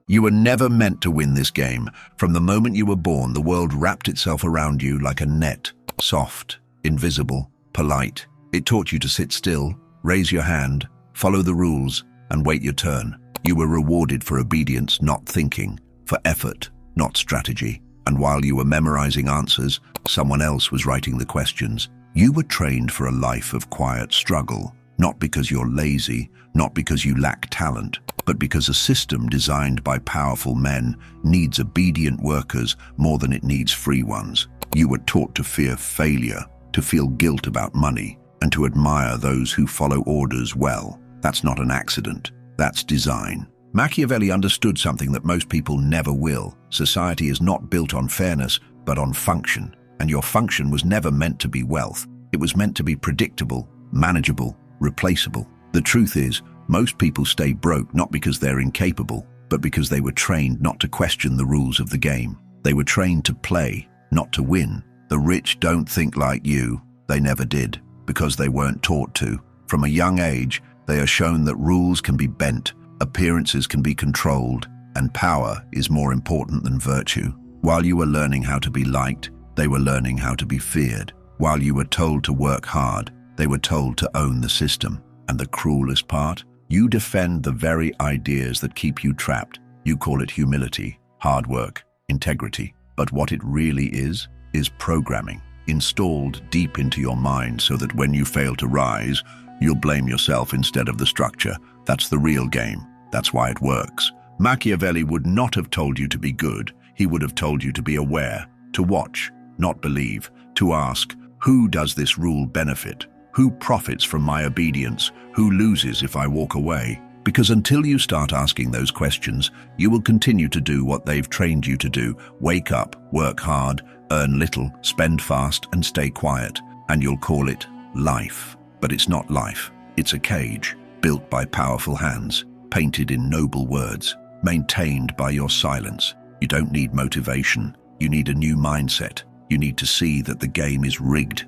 You were never meant to win this game. From the moment you were born, the world wrapped itself around you like a net, soft, invisible, polite. It taught you to sit still, raise your hand, follow the rules, and wait your turn. You were rewarded for obedience, not thinking, for effort, not strategy. And while you were memorizing answers, someone else was writing the questions. You were trained for a life of quiet struggle, not because you're lazy, not because you lack talent, but because a system designed by powerful men needs obedient workers more than it needs free ones. You were taught to fear failure, to feel guilt about money, and to admire those who follow orders well. That's not an accident. That's design. Machiavelli understood something that most people never will. Society is not built on fairness, but on function. And your function was never meant to be wealth. It was meant to be predictable, manageable, replaceable. The truth is, most people stay broke not because they're incapable, but because they were trained not to question the rules of the game. They were trained to play, not to win. The rich don't think like you. They never did, because they weren't taught to. From a young age, they are shown that rules can be bent, appearances can be controlled, and power is more important than virtue. While you were learning how to be liked, they were learning how to be feared. While you were told to work hard, they were told to own the system. And the cruelest part? You defend the very ideas that keep you trapped. You call it humility, hard work, integrity. But what it really is programming, installed deep into your mind so that when you fail to rise, you'll blame yourself instead of the structure. That's the real game. That's why it works. Machiavelli would not have told you to be good. He would have told you to be aware, to watch, not believe, to ask, who does this rule benefit? Who profits from my obedience? Who loses if I walk away? Because until you start asking those questions, you will continue to do what they've trained you to do. Wake up, work hard, earn little, spend fast, and stay quiet. And you'll call it life. But it's not life. It's a cage, built by powerful hands, painted in noble words, maintained by your silence. You don't need motivation. You need a new mindset. You need to see that the game is rigged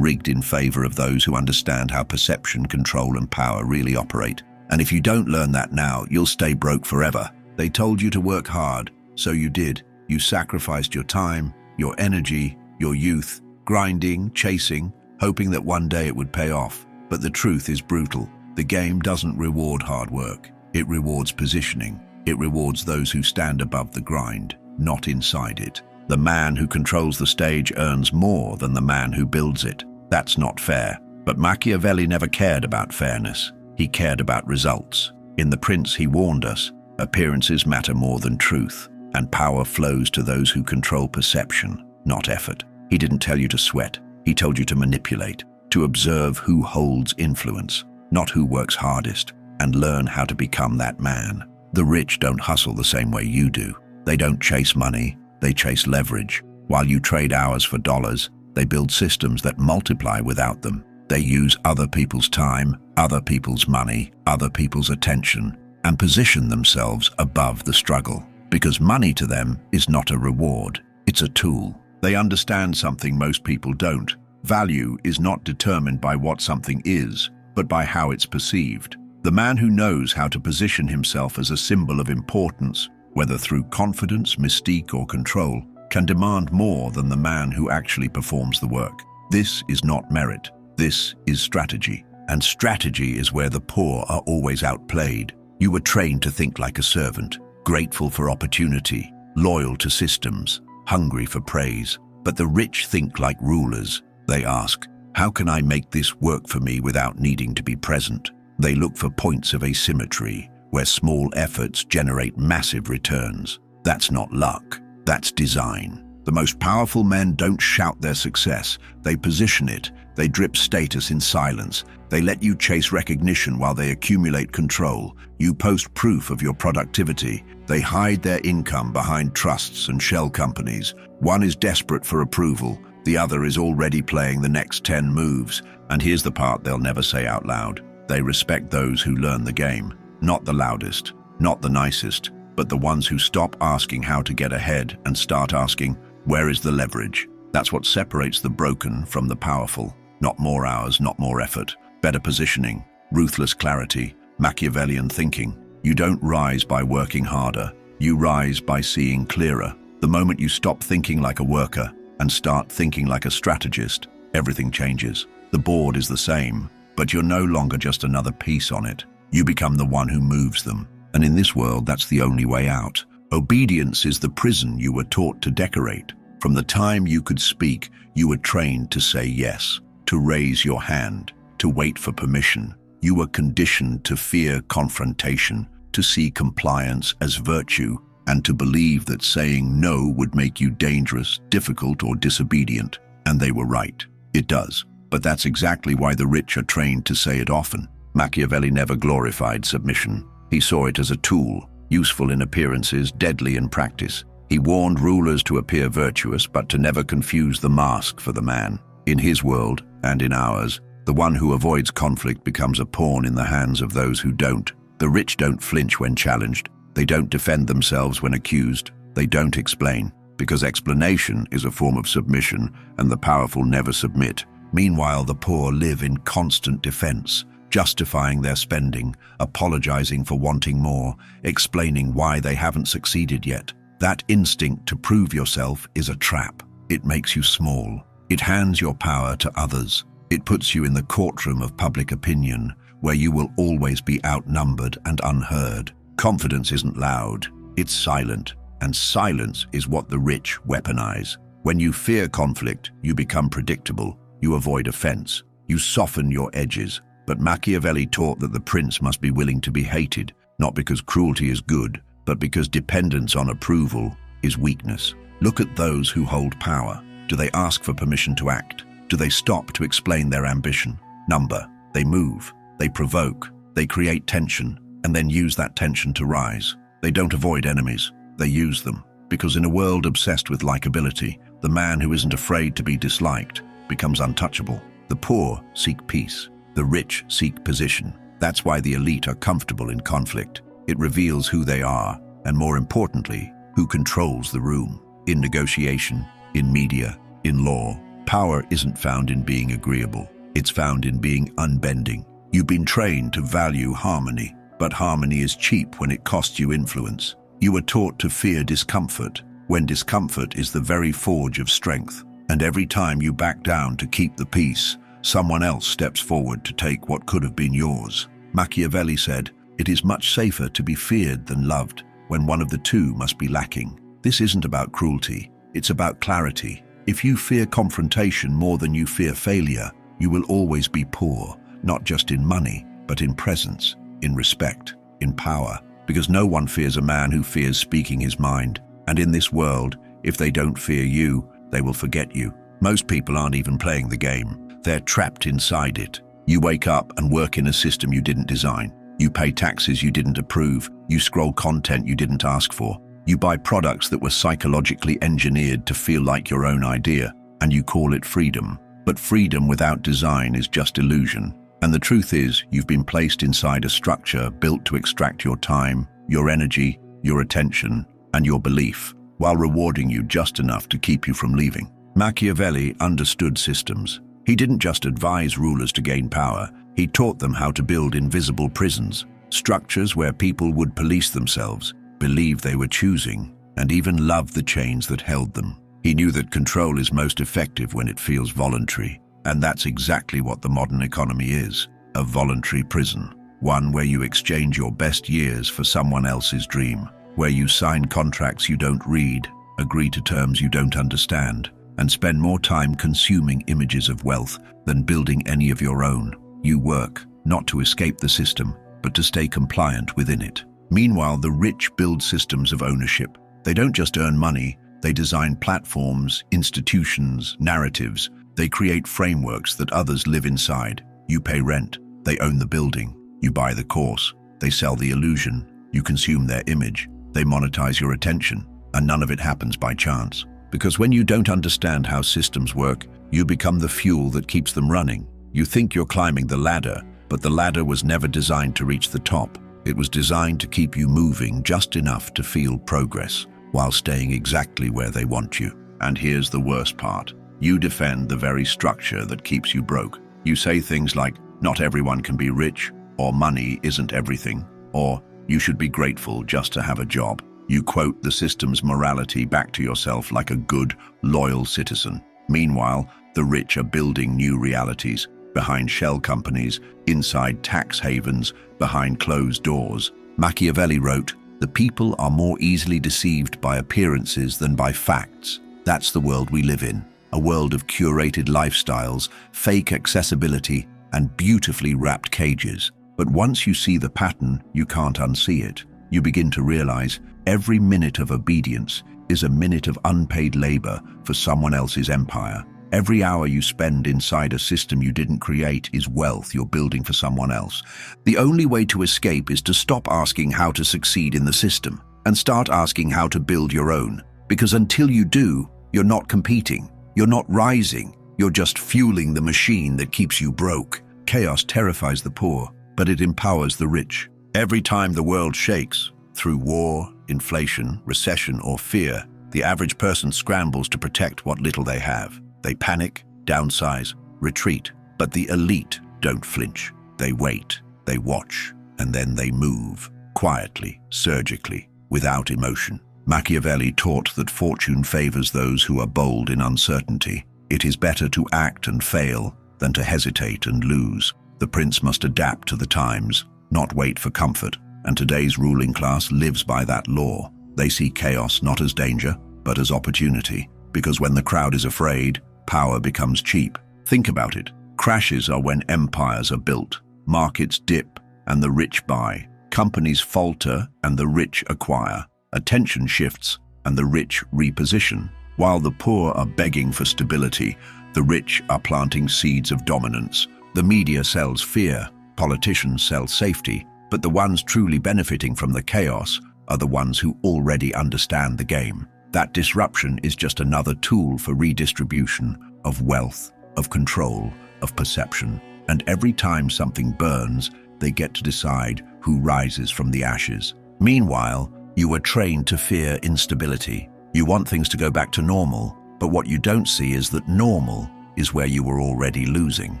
in favor of those who understand how perception, control, and power really operate. And if you don't learn that now, you'll stay broke forever. They told you to work hard, so you did. You sacrificed your time, your energy, your youth, grinding, chasing, hoping that one day it would pay off. But the truth is brutal. The game doesn't reward hard work. It rewards positioning. It rewards those who stand above the grind, not inside it. The man who controls the stage earns more than the man who builds it. That's not fair. But Machiavelli never cared about fairness. He cared about results. In The Prince, he warned us, appearances matter more than truth, and power flows to those who control perception, not effort. He didn't tell you to sweat. He told you to manipulate, to observe who holds influence, not who works hardest, and learn how to become that man. The rich don't hustle the same way you do. They don't chase money. They chase leverage. While you trade hours for dollars, they build systems that multiply without them. They use other people's time, other people's money, other people's attention, and position themselves above the struggle. Because money to them is not a reward, it's a tool. They understand something most people don't. Value is not determined by what something is, but by how it's perceived. The man who knows how to position himself as a symbol of importance, whether through confidence, mystique, or control, can demand more than the man who actually performs the work. This is not merit. This is strategy. And strategy is where the poor are always outplayed. You were trained to think like a servant, grateful for opportunity, loyal to systems, hungry for praise. But the rich think like rulers. They ask, how can I make this work for me without needing to be present? They look for points of asymmetry, where small efforts generate massive returns. That's not luck, that's design. The most powerful men don't shout their success, they position it. They drip status in silence. They let you chase recognition while they accumulate control. You post proof of your productivity. They hide their income behind trusts and shell companies. One is desperate for approval, the other is already playing the next 10 moves. And here's the part they'll never say out loud. They respect those who learn the game. Not the loudest, not the nicest, but the ones who stop asking how to get ahead and start asking, where is the leverage? That's what separates the broken from the powerful. Not more hours, not more effort, better positioning, ruthless clarity, Machiavellian thinking. You don't rise by working harder. You rise by seeing clearer. The moment you stop thinking like a worker and start thinking like a strategist, everything changes. The board is the same, but you're no longer just another piece on it. You become the one who moves them. And in this world, that's the only way out. Obedience is the prison you were taught to decorate. From the time you could speak, you were trained to say yes, to raise your hand, to wait for permission. You were conditioned to fear confrontation, to see compliance as virtue, and to believe that saying no would make you dangerous, difficult, or disobedient. And they were right. It does. But that's exactly why the rich are trained to say it often. Machiavelli never glorified submission. He saw it as a tool, useful in appearances, deadly in practice. He warned rulers to appear virtuous, but to never confuse the mask for the man. In his world, and in ours, the one who avoids conflict becomes a pawn in the hands of those who don't. The rich don't flinch when challenged. They don't defend themselves when accused. They don't explain, because explanation is a form of submission, and the powerful never submit. Meanwhile, the poor live in constant defense, justifying their spending, apologizing for wanting more, explaining why they haven't succeeded yet. That instinct to prove yourself is a trap. It makes you small. It hands your power to others. It puts you in the courtroom of public opinion, where you will always be outnumbered and unheard. Confidence isn't loud, it's silent, and silence is what the rich weaponize. When you fear conflict, you become predictable. You avoid offense. You soften your edges. But Machiavelli taught that the prince must be willing to be hated, not because cruelty is good, but because dependence on approval is weakness. Look at those who hold power. Do they ask for permission to act? Do they stop to explain their ambition? Number. They move. They provoke. They create tension, and then use that tension to rise. They don't avoid enemies. They use them. Because in a world obsessed with likability, the man who isn't afraid to be disliked becomes untouchable. The poor seek peace. The rich seek position. That's why the elite are comfortable in conflict. It reveals who they are, and more importantly, who controls the room. In negotiation, in media, in law, power isn't found in being agreeable. It's found in being unbending. You've been trained to value harmony, but harmony is cheap when it costs you influence. You were taught to fear discomfort, when discomfort is the very forge of strength. And every time you back down to keep the peace, someone else steps forward to take what could have been yours. Machiavelli said, "It is much safer to be feared than loved, when one of the two must be lacking." This isn't about cruelty, it's about clarity. If you fear confrontation more than you fear failure, you will always be poor, not just in money, but in presence, in respect, in power. Because no one fears a man who fears speaking his mind. And in this world, if they don't fear you, they will forget you. Most people aren't even playing the game. They're trapped inside it. You wake up and work in a system you didn't design. You pay taxes you didn't approve. You scroll content you didn't ask for. You buy products that were psychologically engineered to feel like your own idea, and you call it freedom. But freedom without design is just illusion. And the truth is, you've been placed inside a structure built to extract your time, your energy, your attention, and your belief, while rewarding you just enough to keep you from leaving. Machiavelli understood systems. He didn't just advise rulers to gain power, he taught them how to build invisible prisons, structures where people would police themselves, believe they were choosing, and even love the chains that held them. He knew that control is most effective when it feels voluntary, and that's exactly what the modern economy is, a voluntary prison, one where you exchange your best years for someone else's dream, where you sign contracts you don't read, agree to terms you don't understand, and spend more time consuming images of wealth than building any of your own. You work, not to escape the system, but to stay compliant within it. Meanwhile, the rich build systems of ownership. They don't just earn money, they design platforms, institutions, narratives. They create frameworks that others live inside. You pay rent, they own the building. You buy the course, they sell the illusion. You consume their image, they monetize your attention, and none of it happens by chance. Because when you don't understand how systems work, you become the fuel that keeps them running. You think you're climbing the ladder, but the ladder was never designed to reach the top. It was designed to keep you moving just enough to feel progress, while staying exactly where they want you. And here's the worst part. You defend the very structure that keeps you broke. You say things like, not everyone can be rich, or money isn't everything, or you should be grateful just to have a job. You quote the system's morality back to yourself like a good, loyal citizen. Meanwhile, the rich are building new realities, behind shell companies, inside tax havens, behind closed doors. Machiavelli wrote, "The people are more easily deceived by appearances than by facts." That's the world we live in, a world of curated lifestyles, fake accessibility, and beautifully wrapped cages. But once you see the pattern, you can't unsee it. You begin to realize every minute of obedience is a minute of unpaid labor for someone else's empire. Every hour you spend inside a system you didn't create is wealth you're building for someone else. The only way to escape is to stop asking how to succeed in the system and start asking how to build your own. Because until you do, you're not competing, you're not rising, you're just fueling the machine that keeps you broke. Chaos terrifies the poor, but it empowers the rich. Every time the world shakes, through war, inflation, recession, or fear, the average person scrambles to protect what little they have. They panic, downsize, retreat, but the elite don't flinch. They wait, they watch, and then they move, quietly, surgically, without emotion. Machiavelli taught that fortune favors those who are bold in uncertainty. It is better to act and fail than to hesitate and lose. The prince must adapt to the times, not wait for comfort, and today's ruling class lives by that law. They see chaos not as danger, but as opportunity, because when the crowd is afraid, power becomes cheap. Think about it. Crashes are when empires are built. Markets dip and the rich buy. Companies falter and the rich acquire. Attention shifts and the rich reposition. While the poor are begging for stability, the rich are planting seeds of dominance. The media sells fear, politicians sell safety, but the ones truly benefiting from the chaos are the ones who already understand the game. That disruption is just another tool for redistribution of wealth, of control, of perception. And every time something burns, they get to decide who rises from the ashes. Meanwhile, you were trained to fear instability. You want things to go back to normal, but what you don't see is that normal is where you were already losing.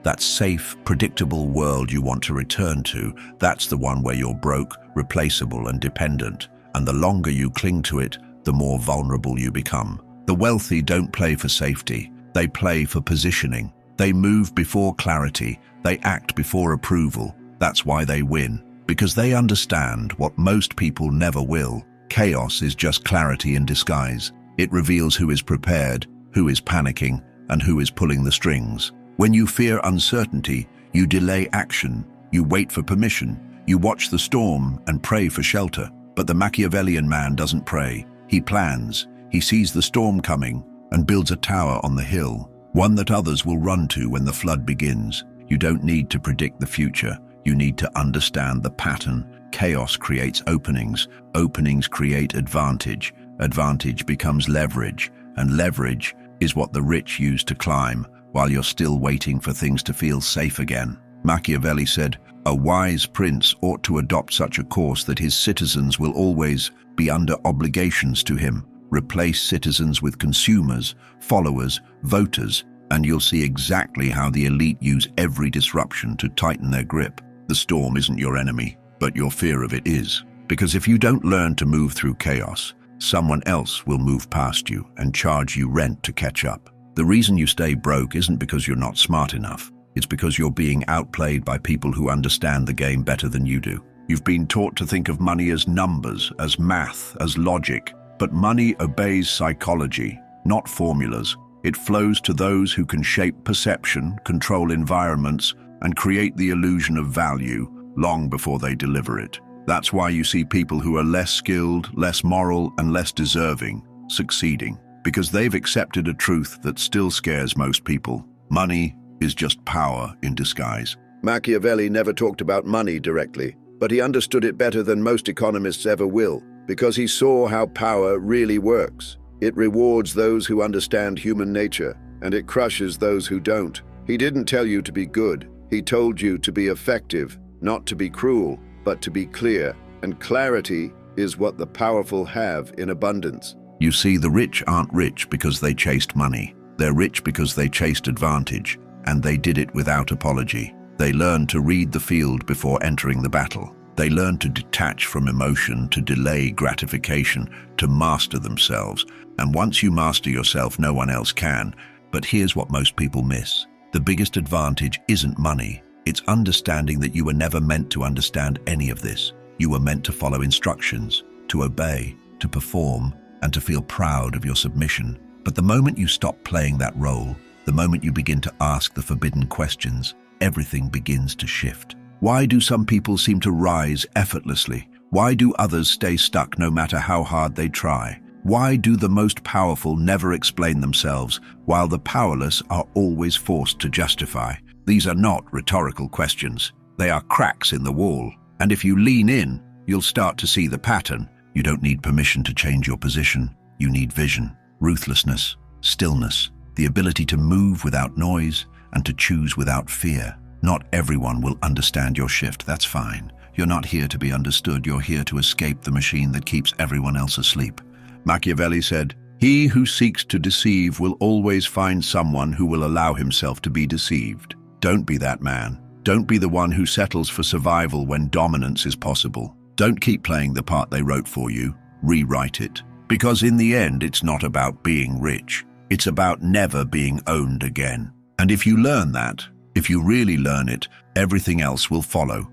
That safe, predictable world you want to return to, that's the one where you're broke, replaceable, and dependent. And the longer you cling to it, the more vulnerable you become. The wealthy don't play for safety. They play for positioning. They move before clarity. They act before approval. That's why they win. Because they understand what most people never will. Chaos is just clarity in disguise. It reveals who is prepared, who is panicking, and who is pulling the strings. When you fear uncertainty, you delay action. You wait for permission. You watch the storm and pray for shelter. But the Machiavellian man doesn't pray. He plans, he sees the storm coming and builds a tower on the hill, one that others will run to when the flood begins. You don't need to predict the future, you need to understand the pattern. Chaos creates openings, openings create advantage, advantage becomes leverage, and leverage is what the rich use to climb while you're still waiting for things to feel safe again. Machiavelli said, "A wise prince ought to adopt such a course that his citizens will always be under obligations to him. Replace citizens with consumers, followers, voters, and you'll see exactly how the elite use every disruption to tighten their grip. The storm isn't your enemy, but your fear of it is. Because if you don't learn to move through chaos, someone else will move past you and charge you rent to catch up. The reason you stay broke isn't because you're not smart enough. It's because you're being outplayed by people who understand the game better than you do. You've been taught to think of money as numbers, as math, as logic. But money obeys psychology, not formulas. It flows to those who can shape perception, control environments, and create the illusion of value long before they deliver it. That's why you see people who are less skilled, less moral, and less deserving succeeding, because they've accepted a truth that still scares most people. Money is just power in disguise. Machiavelli never talked about money directly, but he understood it better than most economists ever will, because he saw how power really works. It rewards those who understand human nature, and it crushes those who don't. He didn't tell you to be good. He told you to be effective, not to be cruel, but to be clear. And clarity is what the powerful have in abundance. You see, the rich aren't rich because they chased money. They're rich because they chased advantage, and they did it without apology. They learned to read the field before entering the battle. They learn to detach from emotion, to delay gratification, to master themselves. And once you master yourself, no one else can. But here's what most people miss. The biggest advantage isn't money. It's understanding that you were never meant to understand any of this. You were meant to follow instructions, to obey, to perform, and to feel proud of your submission. But the moment you stop playing that role, the moment you begin to ask the forbidden questions, everything begins to shift. Why do some people seem to rise effortlessly? Why do others stay stuck no matter how hard they try? Why do the most powerful never explain themselves, while the powerless are always forced to justify? These are not rhetorical questions. They are cracks in the wall. And if you lean in, you'll start to see the pattern. You don't need permission to change your position. You need vision, ruthlessness, stillness, the ability to move without noise and to choose without fear. Not everyone will understand your shift. That's fine. You're not here to be understood. You're here to escape the machine that keeps everyone else asleep. Machiavelli said, "He who seeks to deceive will always find someone who will allow himself to be deceived." Don't be that man. Don't be the one who settles for survival when dominance is possible. Don't keep playing the part they wrote for you. Rewrite it. Because in the end, it's not about being rich. It's about never being owned again. And if you learn that, if you really learn it, everything else will follow.